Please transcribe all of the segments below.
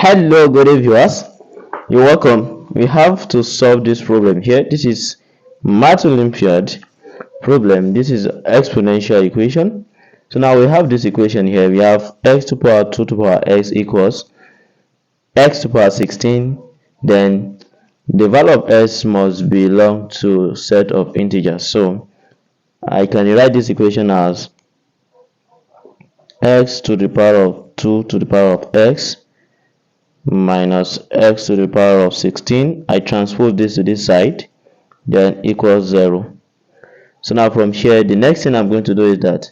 Hello, good day viewers. You're welcome. We have to solve this problem here. This is Math Olympiad problem. This is exponential equation. So now we have this equation here. We have x to the power 2 to the power x equals x to the power 16. Then the value of s must belong to a set of integers. So I can write this equation as x to the power of 2 to the power of x minus x to the power of 16. I transpose this to this side, then equals 0. So now from here, the next thing I'm going to do is that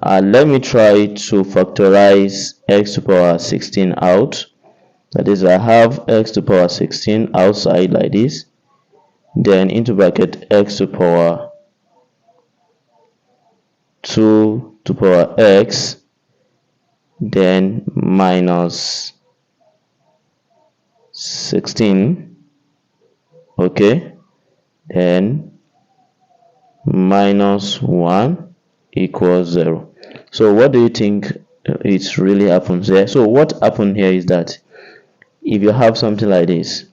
let me try to factorize x to the power 16 out. That is, I have x to the power 16 outside like this, then into bracket x to the power 2 to the power x, then minus 16, okay, then minus 1 equals 0. So what do you think it really happens here? So what happened here is that if you have something like this,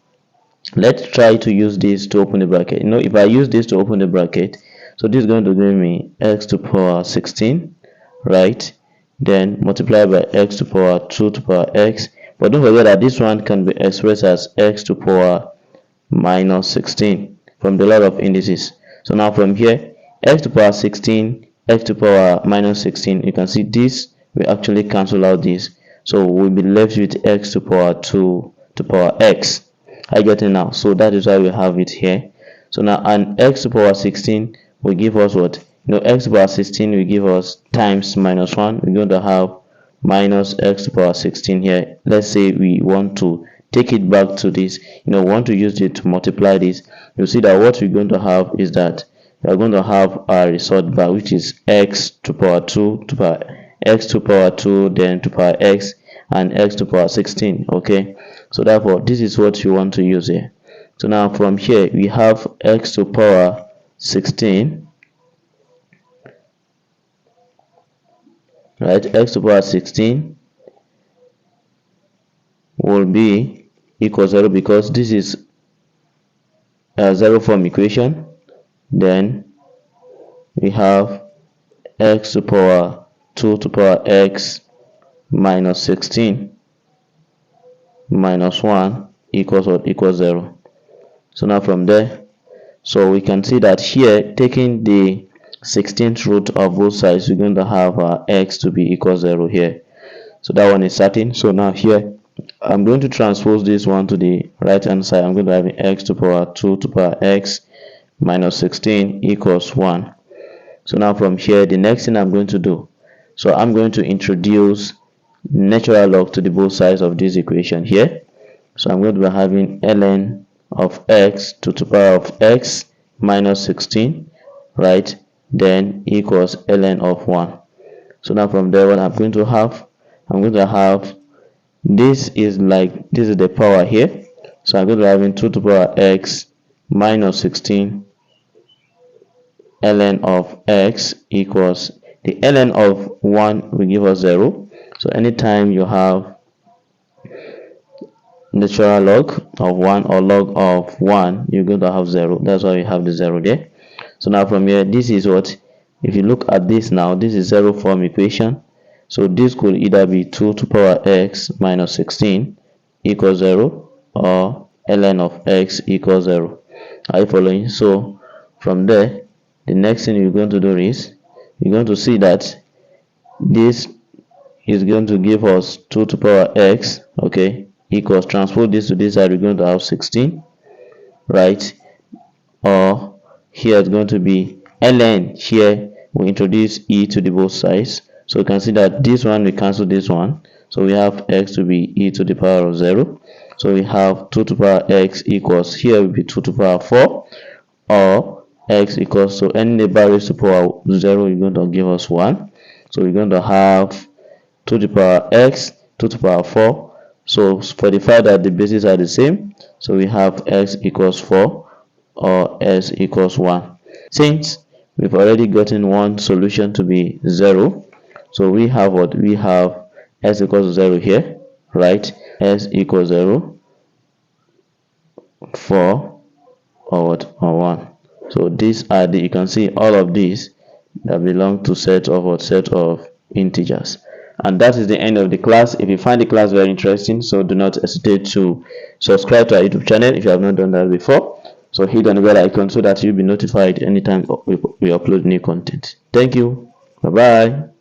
let's try to use this to open the bracket. If I use this to open the bracket, so this is going to give me x to the power 16, right? Then multiply by x to the power 2 to the power x. But don't forget that this one can be expressed as x to the power minus 16 from the lot of indices. So now from here, x to the power 16, x to the power minus 16, you can see this will actually cancel out this. So we'll be left with x to the power 2 to the power x. I get it now. So that is why we have it here. So now an x to the power 16 will give us what? X to the power 16 will give us times minus 1. We're going to have minus x to the power 16 here. Let's say we want to take it back to this, want to use it to multiply this. You'll see that what we're going to have is that we are going to have our result back, which is x to the power 2 to power x to the power 2, then to power x, and x to the power 16. Okay, so therefore this is what you want to use here. So now from here we have x to the power 16, right? X to the power 16 will be equal 0 because this is a zero form equation. Then we have x to the power 2 to the power x minus 16 minus 1 equals what? Equals 0. So now from there, so we can see that here, taking the 16th root of both sides, we're going to have our x to be equal 0 here. So that one is certain. So now here, I'm going to transpose this one to the right hand side. I'm going to have x to the power 2 to the power x minus 16 equals 1. So now from here, the next thing I'm going to do, so I'm going to introduce natural log to the both sides of this equation here. So I'm going to be having ln of x to the power of x minus 16, right? Then equals ln of 1. So now from there, what I'm going to have, this is the power here. So I'm going to have 2 to the power x minus 16 ln of x equals the ln of 1 will give us 0. So anytime you have natural log of 1 or log of 1, you're going to have 0. That's why we have the 0 there. So now from here, this is what, if you look at this now, this is zero form equation. So this could either be 2 to the power x minus 16 equals 0 or ln of x equals 0. Are you following? So from there, the next thing you're going to do is you're going to see that this is going to give us 2 to the power x, okay, equals, transpose this to this side, we're going to have 16, right? Or here it's going to be ln, here we introduce e to the both sides. So you can see that this one we cancel this one. So we have x to be e to the power of 0. So we have 2 to the power x equals, here will be 2 to the power 4, or x equals, so any neighbor raised to the power 0 is going to give us 1. So we're going to have 2 to the power x, 2 to the power 4. So for the fact that the bases are the same, so we have x equals 4 or s equals 1. Since we've already gotten one solution to be 0, so we have what? We have s equals 0 here, right? S equals 0, 4, or what, or 1. So these are the, you can see all of these that belong to set of what, set of integers. And that is the end of the class. If you find the class very interesting, so do not hesitate to subscribe to our YouTube channel if you have not done that before. So hit on the bell icon so that you'll be notified anytime we upload new content. Thank you. Bye bye.